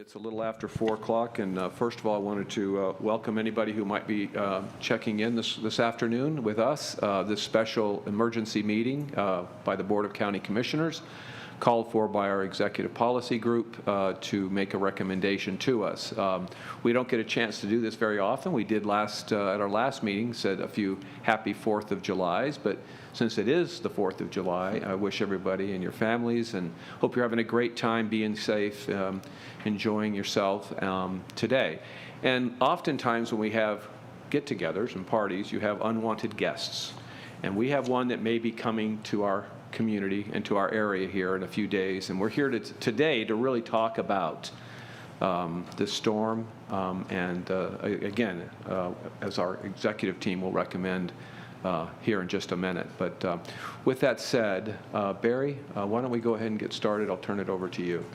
It's a little after 4 o'clock, and first of all, I wanted to welcome anybody who might be checking in this afternoon with us. This special emergency meeting by the Board of County Commissioners, called for by our executive policy group to make a recommendation to us. We don't get a chance to do this very often. We did at our last meeting, said a few happy 4th of Julys, but since it is the 4th of July, I wish everybody and your families, and hope you're having a great time, being safe, enjoying yourself today. And oftentimes when we have get-togethers and parties, you have unwanted guests. And we have one that may be coming to our community and to our area here in a few days. And we're here today to really talk about the storm and again, as our executive team will recommend here in just a minute. But with that said, Barry, why don't we go ahead and get started? I'll turn it over to you.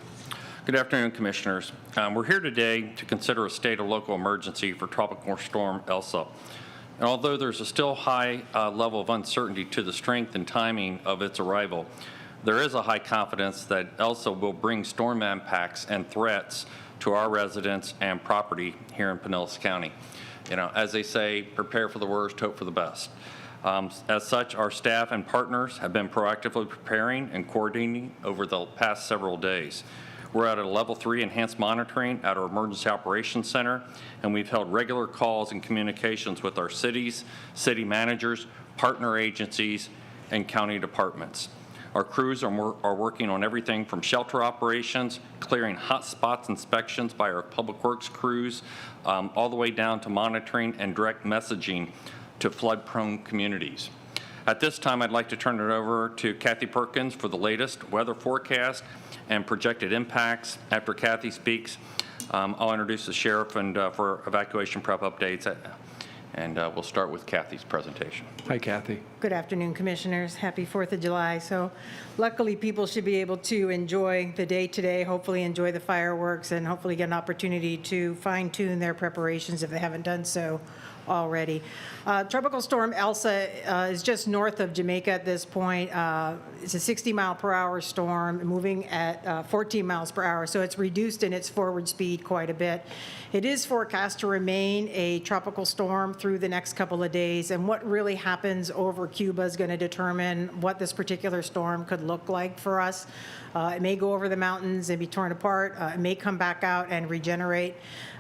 Good afternoon, Commissioners. We're here today to consider a state of local emergency for Tropical Storm Elsa. And although there's a still high level of uncertainty to the strength and timing of its arrival, there is a high confidence that Elsa will bring storm impacts and threats to our residents and property here in Pinellas County. You know, as they say, prepare for the worst, hope for the best. As such, our staff and partners have been proactively preparing and coordinating over the past several days. We're at a level 3 enhanced monitoring at our Emergency Operations Center, and we've held regular calls and communications with our cities, city managers, partner agencies, and county departments. Our crews are working on everything from shelter operations, clearing hot spots inspections by our Public Works crews, all the way down to monitoring and direct messaging to flood-prone communities. At this time, I'd like to turn it over to Kathy Perkins for the latest weather forecast and projected impacts. After Kathy speaks, I'll introduce the sheriff and for evacuation prep updates, and we'll start with Kathy's presentation. Hi, Kathy. Good afternoon, Commissioners. Happy 4th of July. So luckily, people should be able to enjoy the day today, hopefully enjoy the fireworks, and hopefully get an opportunity to fine-tune their preparations if they haven't done so already. Tropical Storm Elsa is just north of Jamaica at this point. It's a 60-mile-per-hour storm moving at 14 miles per hour, so it's reduced in its forward speed quite a bit. It is forecast to remain a tropical storm through the next couple of days, and what really happens over Cuba is going to determine what this particular storm could look like for us. It may go over the mountains and be torn apart. It may come back out and regenerate.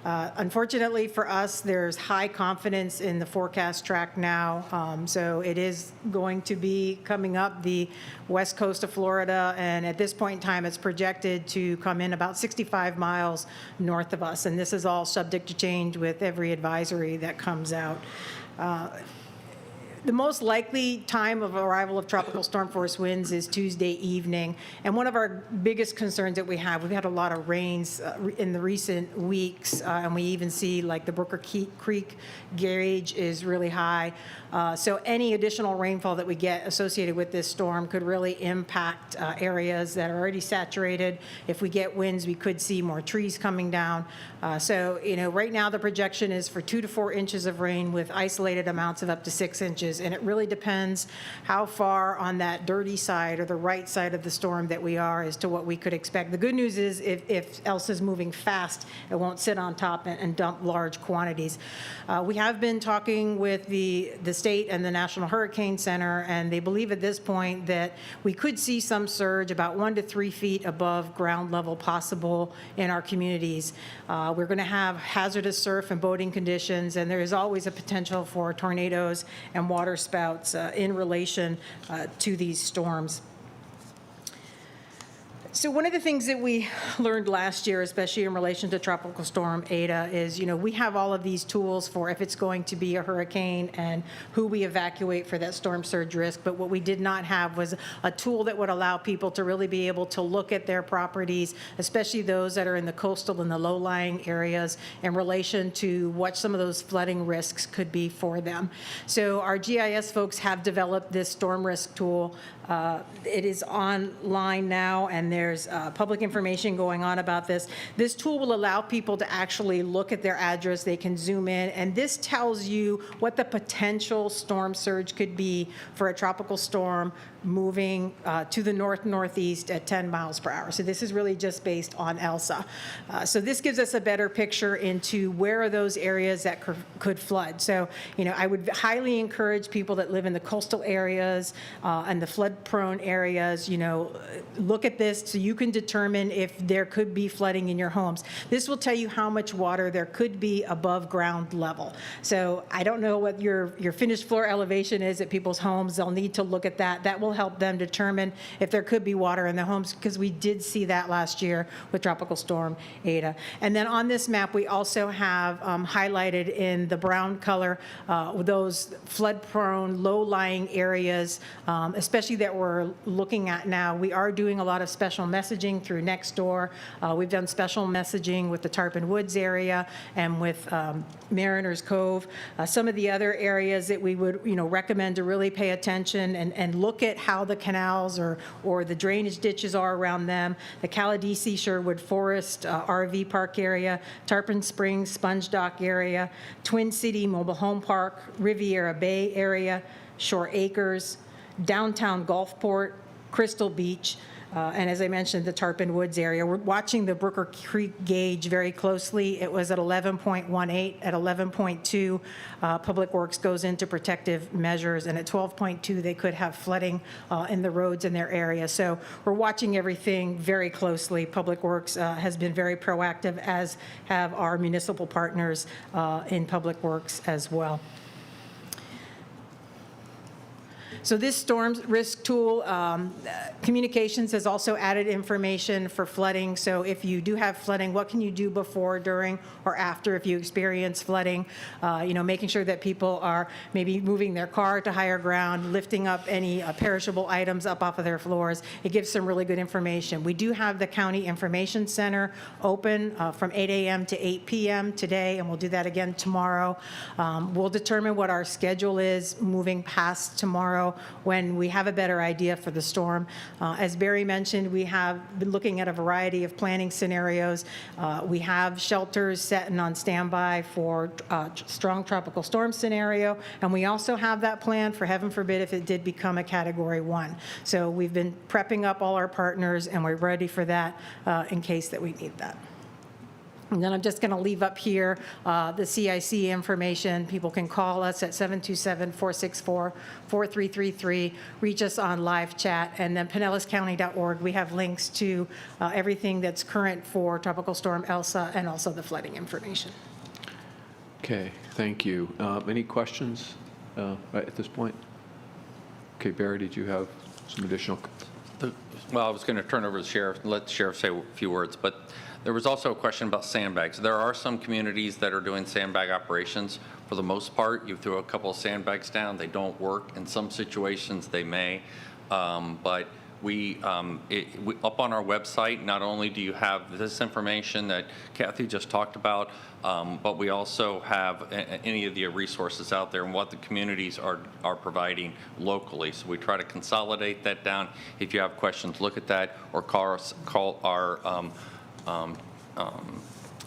Unfortunately for us, there's high confidence in the forecast track now. So it is going to be coming up the west coast of Florida, and at this point in time, it's projected to come in about 65 miles north of us. And this is all subject to change with every advisory that comes out. The most likely time of arrival of tropical storm force winds is Tuesday evening. And one of our biggest concerns that we've had a lot of rains in the recent weeks, and we even see like the Brooker Creek gauge is really high. So any additional rainfall that we get associated with this storm could really impact areas that are already saturated. If we get winds, we could see more trees coming down. So, you know, right now the projection is for 2 to 4 inches of rain with isolated amounts of up to 6 inches. And it really depends how far on that dirty side or the right side of the storm that we are as to what we could expect. The good news is if Elsa's moving fast, it won't sit on top and dump large quantities. We have been talking with the state and the National Hurricane Center, and they believe at this point that we could see some surge about 1 to 3 feet above ground level possible in our communities. We're going to have hazardous surf and boating conditions, and there is always a potential for tornadoes and water spouts in relation to these storms. So one of the things that we learned last year, especially in relation to Tropical Storm Eta, is, you know, we have all of these tools for if it's going to be a hurricane and who we evacuate for that storm surge risk. But what we did not have was a tool that would allow people to really be able to look at their properties, especially those that are in the coastal and the low-lying areas, in relation to what some of those flooding risks could be for them. So our GIS folks have developed this storm risk tool. It is online now, and there's public information going on about this. This tool will allow people to actually look at their address. They can zoom in, and this tells you what the potential storm surge could be for a tropical storm moving to the north-northeast at 10 miles per hour. So this is really just based on Elsa. So this gives us a better picture into where are those areas that could flood. So, I would highly encourage people that live in the coastal areas and the flood-prone areas, look at this so you can determine if there could be flooding in your homes. This will tell you how much water there could be above ground level. So I don't know what your finished floor elevation is at people's homes. They'll need to look at that. That will help them determine if there could be water in the homes, because we did see that last year with Tropical Storm Eta. And then on this map, we also have highlighted in the brown color those flood-prone, low-lying areas, especially that we're looking at now. We are doing a lot of special messaging through Nextdoor. We've done special messaging with the Tarpon Woods area and with Mariners Cove. Some of the other areas that we would, recommend to really pay attention and look at how the canals or the drainage ditches are around them. The Caladesi Sherwood Forest RV Park area, Tarpon Springs Sponge Dock area, Twin City Mobile Home Park, Riviera Bay area, Shore Acres, downtown Gulfport, Crystal Beach, and as I mentioned, the Tarpon Woods area. We're watching the Brooker Creek gauge very closely. It was at 11.18. At 11.2, Public Works goes into protective measures, and at 12.2, they could have flooding in the roads in their area. So we're watching everything very closely. Public Works has been very proactive, as have our municipal partners in Public Works as well. So this storm risk tool, communications has also added information for flooding. So if you do have flooding, what can you do before, during, or after if you experience flooding? Making sure that people are maybe moving their car to higher ground, lifting up any perishable items up off of their floors. It gives some really good information. We do have the County Information Center open from 8 a.m. to 8 p.m. today, and we'll do that again tomorrow. We'll determine what our schedule is moving past tomorrow when we have a better idea for the storm. As Barry mentioned, we have been looking at a variety of planning scenarios. We have shelters set and on standby for strong tropical storm scenario, and we also have that plan for, heaven forbid, if it did become a Category 1. So we've been prepping up all our partners, and we're ready for that in case that we need that. And then I'm just going to leave up here the CIC information. People can call us at 727-464-4333, reach us on live chat, and then pinellascounty.org. We have links to everything that's current for Tropical Storm Elsa and also the flooding information. Okay, thank you. Any questions at this point? Okay, Barry, did you have some additional? Well, I was going to turn over to the sheriff and let the sheriff say a few words, but there was also a question about sandbags. There are some communities that are doing sandbag operations. For the most part, you throw a couple of sandbags down, they don't work. In some situations, they may. But we up on our website, not only do you have this information that Kathy just talked about, but we also have any of the resources out there and what the communities are providing locally. So we try to consolidate that down. If you have questions, look at that, or call our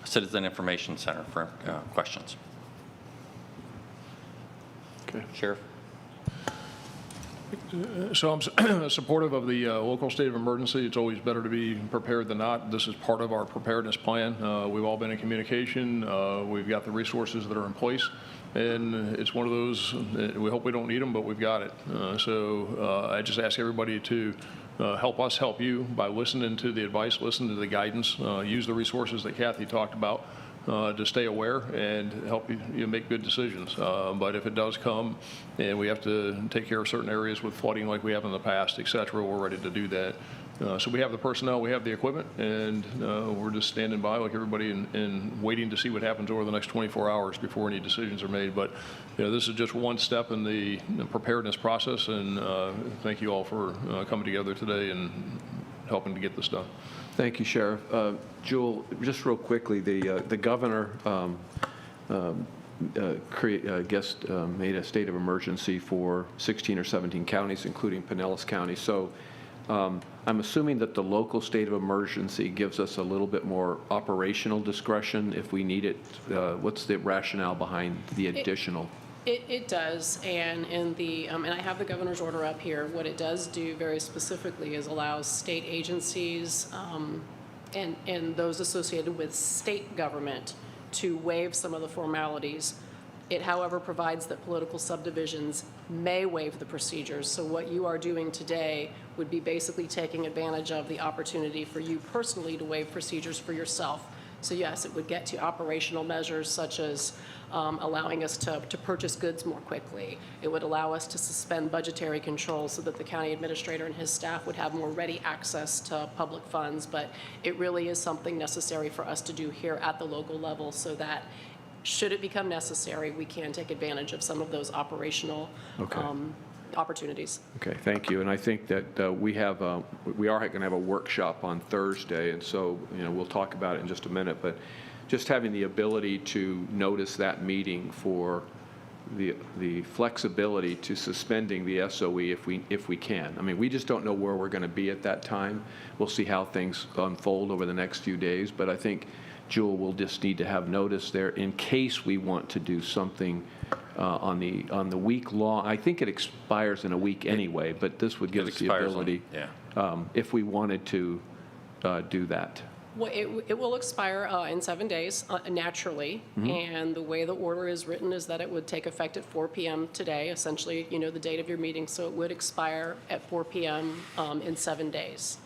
Citizen Information Center for questions. Okay. Sheriff? So I'm supportive of the local state of emergency. It's always better to be prepared than not. This is part of our preparedness plan. We've all been in communication. We've got the resources that are in place. And it's one of those, we hope we don't need them, but we've got it. So I just ask everybody to help us help you by listening to the advice, listen to the guidance, use the resources that Kathy talked about to stay aware and help you make good decisions. But if it does come and we have to take care of certain areas with flooding like we have in the past, et cetera, we're ready to do that. So we have the personnel, we have the equipment, and we're just standing by like everybody and waiting to see what happens over the next 24 hours before any decisions are made. But this is just one step in the preparedness process, and thank you all for coming together today and helping to get this done. Thank you, Sheriff. Jewel, just real quickly, the governor made a state of emergency for 16 or 17 counties, including Pinellas County. So I'm assuming that the local state of emergency gives us a little bit more operational discretion if we need it. What's the rationale behind the additional? It does, and in the, and I have the governor's order up here, what it does do very specifically is allows state agencies and those associated with state government to waive some of the formalities. It, however, provides that political subdivisions may waive the procedures. So what you are doing today would be basically taking advantage of the opportunity for you personally to waive procedures for yourself. So yes, it would get to operational measures such as allowing us to purchase goods more quickly. It would allow us to suspend budgetary control so that the county administrator and his staff would have more ready access to public funds. But it really is something necessary for us to do here at the local level so that should it become necessary, we can take advantage of some of those operational opportunities. Okay, thank you. And I think that we are going to have a workshop on Thursday, and so we'll talk about it in just a minute. But just having the ability to notice that meeting for the flexibility to suspending the SOE if we can. I mean, we just don't know where we're going to be at that time. We'll see how things unfold over the next few days. But I think Jewel will just need to have notice there in case we want to do something on the week long. I think it expires in a week anyway, but this would give us the ability if we wanted to do that. Well, it will expire in 7 days, naturally, and the way the order is written is that it would take effect at 4 p.m. today, essentially, the date of your meeting, so it would expire at 4 p.m. In 7 days.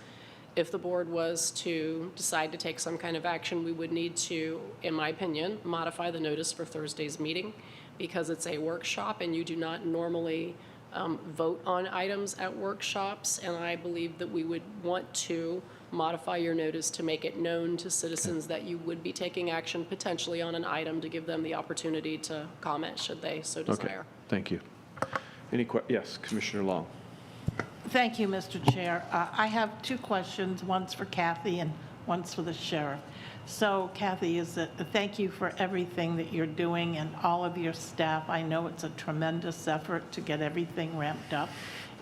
If the board was to decide to take some kind of action, we would need to, in my opinion, modify the notice for Thursday's meeting because it's a workshop and you do not normally vote on items at workshops, and I believe that we would want to modify your notice to make it known to citizens that you would be taking action potentially on an item to give them the opportunity to comment should they so desire. Okay, thank you. Yes, Commissioner Long. Thank you, Mr. Chair. I have two questions, one's for Kathy and one's for the sheriff. So Kathy, thank you for everything that you're doing and all of your staff. I know it's a tremendous effort to get everything ramped up.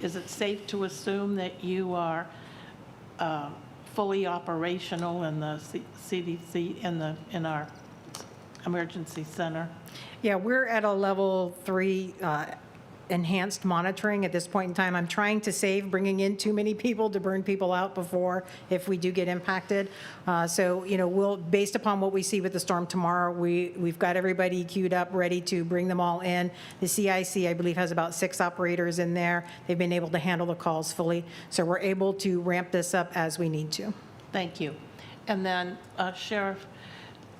Is it safe to assume that you are fully operational in the CDC, in our emergency center? Yeah, we're at a level 3 enhanced monitoring at this point in time. I'm trying to save bringing in too many people to burn people out before if we do get impacted. So, we'll, based upon what we see with the storm tomorrow, we've got everybody queued up, ready to bring them all in. The CIC, I believe, has about 6 operators in there. They've been able to handle the calls fully. So we're able to ramp this up as we need to. Thank you. And then, Sheriff,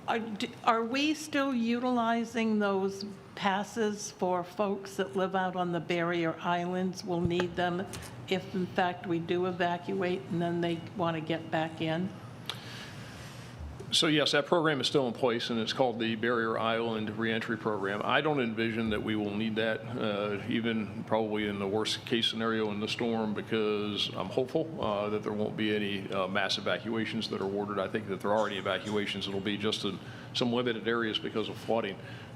are we still utilizing those passes for folks that live out on the barrier islands? Will need them if, in fact, we do evacuate and then they want to get back in? So yes, that program is still in place, and it's called the Barrier Island Reentry Program. I don't envision that we will need that, even probably in the worst case scenario in the storm, because I'm hopeful that there won't be any mass evacuations that are ordered. I think that there are already evacuations. It'll be just in some limited areas because of flooding.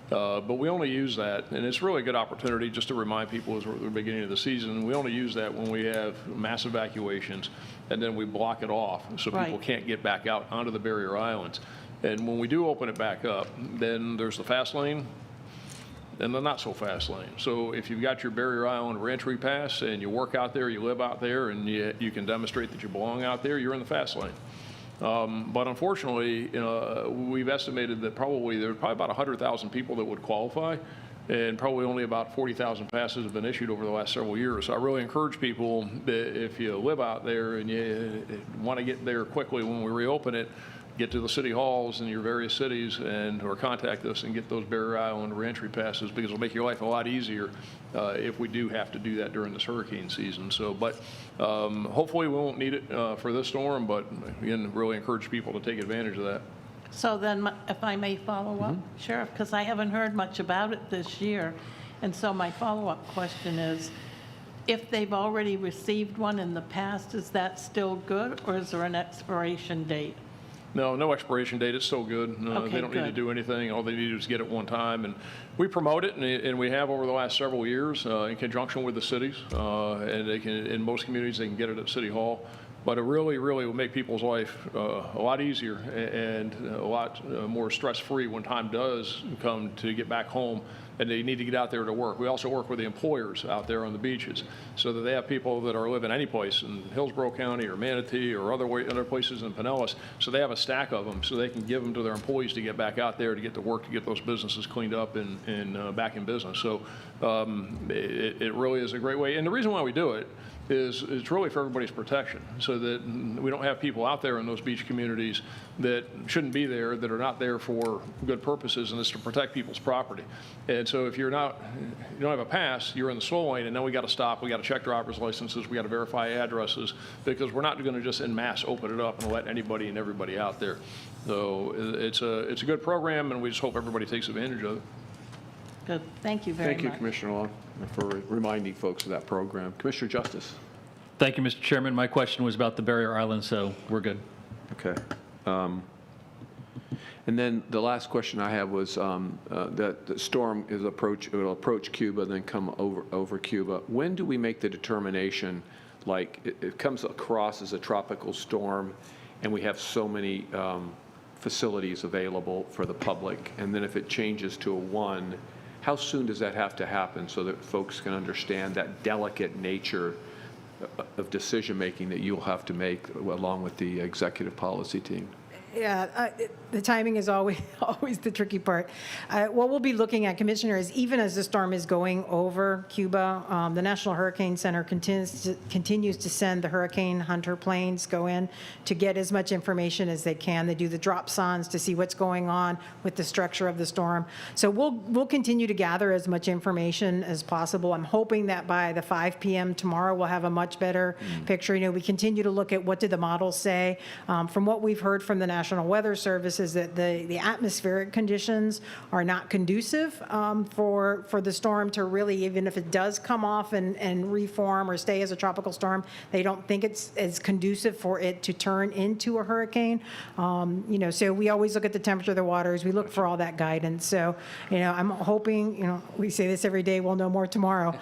But we only use that, and it's really a good opportunity just to remind people as we're at the beginning of the season, we only use that when we have mass evacuations, and then we block it off so people can't get back out onto the barrier islands. And when we do open it back up, then there's the fast lane and the not so fast lane. So if you've got your barrier island reentry pass and you work out there, you live out there, and you can demonstrate that you belong out there, you're in the fast lane. But unfortunately, we've estimated that there's probably about 100,000 people that would qualify, and probably only about 40,000 passes have been issued over the last several years. So I really encourage people that if you live out there and you want to get there quickly when we reopen it, get to the city halls in your various cities or contact us and get those Barrier Island reentry passes, because it'll make your life a lot easier if we do have to do that during this hurricane season. So, but hopefully we won't need it for this storm, but again, really encourage people to take advantage of that. So then, if I may follow up, Sheriff, because I haven't heard much about it this year, and so my follow-up question is, if they've already received one in the past, is that still good, or is there an expiration date? No expiration date. It's still good. Okay, They don't need to good. do anything. All they need to do is get it one time. And we promote it, and we have over the last several years in conjunction with the cities. And they can, in most communities, they can get it at City Hall. But it really, really will make people's life a lot easier and a lot more stress-free when time does come to get back home and they need to get out there to work. We also work with the employers out there on the beaches so that they have people that are living any place in Hillsborough County or Manatee or other places in Pinellas. So they have a stack of them so they can give them to their employees to get back out there to get to work, to get those businesses cleaned up and back in business. So it really is a great way. And the reason why we do it is it's really for everybody's protection, so that we don't have people out there in those beach communities that shouldn't be there, that are not there for good purposes, and it's to protect people's property. And so if you don't have a pass, you're in the slow lane, and then we got to stop, we got to check driver's licenses, we got to verify addresses, because we're not going to just en masse open it up and let anybody and everybody out there. So it's a good program, and we just hope everybody takes advantage of it. Good, thank you very much. Thank you, Commissioner Long, for reminding folks of that program. Commissioner Justice. Thank you, Mr. Chairman. My question was about the barrier island, so we're good. Okay. And then the last question I have was that the storm will approach Cuba, then come over Cuba. When do we make the determination, like it comes across as a tropical storm, and we have so many facilities available for the public, and then if it changes to a 1, how soon does that have to happen so that folks can understand that delicate nature of decision-making that you'll have to make along with the executive policy team? Yeah, the timing is always the tricky part. What we'll be looking at, Commissioner, is even as the storm is going over Cuba, the National Hurricane Center continues to send the hurricane hunter planes go in to get as much information as they can. They do the dropsondes to see what's going on with the structure of the storm. So we'll continue to gather as much information as possible. I'm hoping that by the 5 p.m. tomorrow, we'll have a much better picture. You know, we continue to look at what did the models say. From what we've heard from the National Weather Service is that the atmospheric conditions are not conducive for the storm to really, even if it does come off and reform or stay as a tropical storm, they don't think it's as conducive for it to turn into a hurricane. You know, so we always look at the temperature of the waters. We look for all that guidance. So, you know, I'm hoping, you know, we say this every day, we'll know more tomorrow.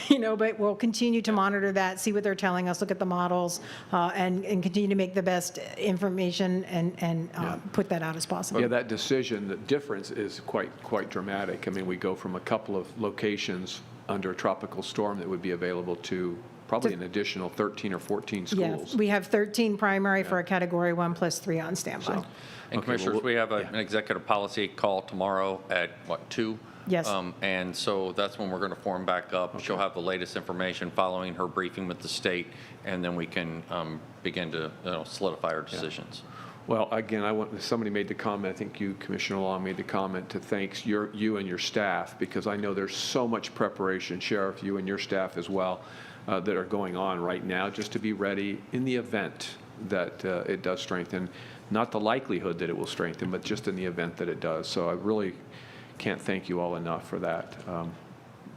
You know, but we'll continue to monitor that, see what they're telling us, look at the models, and continue to make the best information and put that out as possible. Yeah, that decision, the difference is quite dramatic. I mean, we go from a couple of locations under a tropical storm that would be available to probably an additional 13 or 14 Yeah, schools. we have 13 primary for a Category 1 plus 3 on standby. And Okay, Commissioners, well, we have an executive policy call tomorrow at, 2? Yes. And so that's when we're going to form back up. She'll have the latest information following her briefing with the state, and then we can begin to solidify our decisions. Well, again, somebody made the comment, I think you, Commissioner Long, made the comment to thank you and your staff, because I know there's so much preparation, Sheriff, you and your staff as well, that are going on right now just to be ready in the event that it does strengthen. Not the likelihood that it will strengthen, but just in the event that it does. So I really can't thank you all enough for that.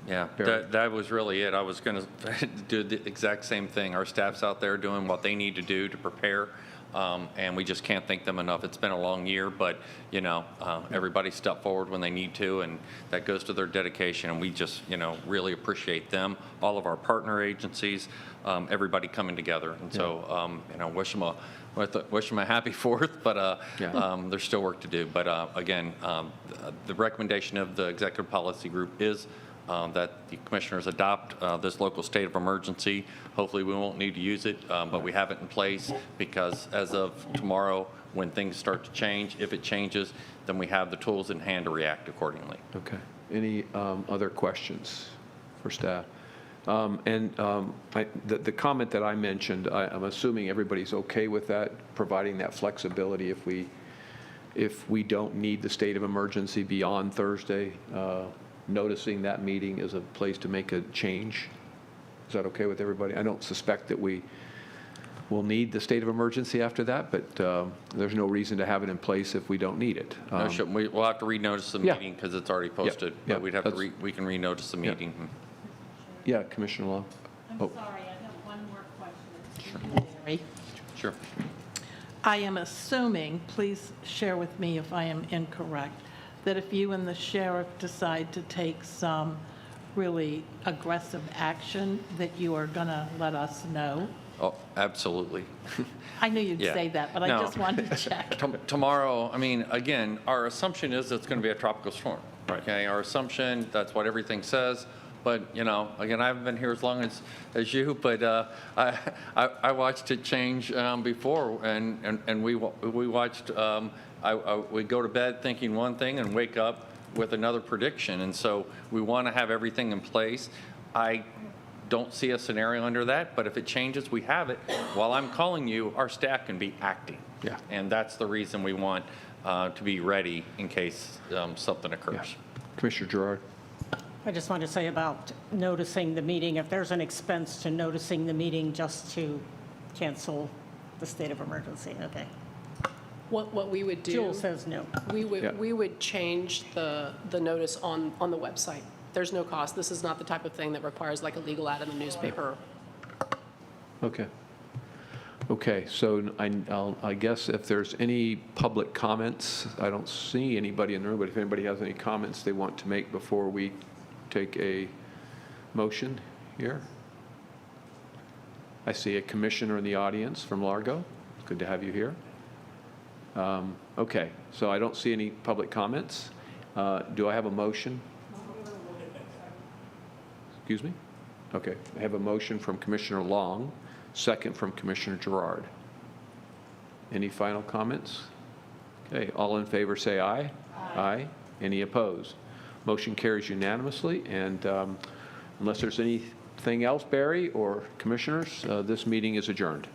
Yeah, Barry. that was really it. I was going to do the exact same thing. Our staff's out there doing what they need to do to prepare, and we just can't thank them enough. It's been a long year, but, you know, everybody stepped forward when they need to, and that goes to their dedication, and we just, you know, really appreciate them, all of our partner agencies, everybody coming together. And so, you know, wish them a happy 4th, but there's still work to do. But again, the recommendation of the Executive Policy Group is that the commissioners adopt this local state of emergency. Hopefully, we won't need to use it, but we have it in place because as of tomorrow, when things start to change, if it changes, then we have the tools in hand to react accordingly. Okay. Any other questions for staff? The comment that I mentioned, I'm assuming everybody's okay with that, providing that flexibility if we don't need the state of emergency beyond Thursday, noticing that meeting as a place to make a change. Is that okay with everybody? I don't suspect that we will need the state of emergency after that, but there's no reason to have it in place if we don't need it. No, we'll have to renotice the Yeah. meeting because it's already posted, yeah, but we'd have to, that's- we can renotice the meeting. Yeah, Commissioner Long? I'm Oh. sorry, I have one more question. Sure. I am assuming, please share with me if I am incorrect, that if you and the sheriff decide to take some really aggressive action, that you are going to let us know? Oh, absolutely. I knew you'd Yeah. say that, but I No. just wanted to check. Tomorrow, I mean, again, our assumption is it's going to be a tropical storm. Right. Okay, our assumption, that's what everything says. But, you know, again, I haven't been here as long as you, but I watched it change before, and we watched, we go to bed thinking one thing and wake up with another prediction. And so we want to have everything in place. I don't see a scenario under that, but if it changes, we have it. While I'm calling you, our staff can be acting. Yeah. And that's the reason we want to be ready in case something occurs. Commissioner Gerard? I just wanted to say about noticing the meeting, if there's an expense to noticing the meeting just to cancel the state of emergency, okay. What we would do. Jewel says no. Yeah. We would change the notice on the website. There's no cost. This is not the type of thing that requires like a legal ad in the newspaper. Okay. Okay, so I guess if there's any public comments, I don't see anybody in the room, but if anybody has any comments they want to make before we take a motion here? I see a commissioner in the audience from Largo. It's good to have you here. Okay, so I don't see any public comments. Do I have a motion? Excuse me? Okay, I have a motion from Commissioner Long, second from Commissioner Gerard. Any final comments? Okay, all in favor say aye. Aye. Any opposed? Motion carries unanimously, and unless there's anything else, Barry or Commissioners, this meeting is adjourned.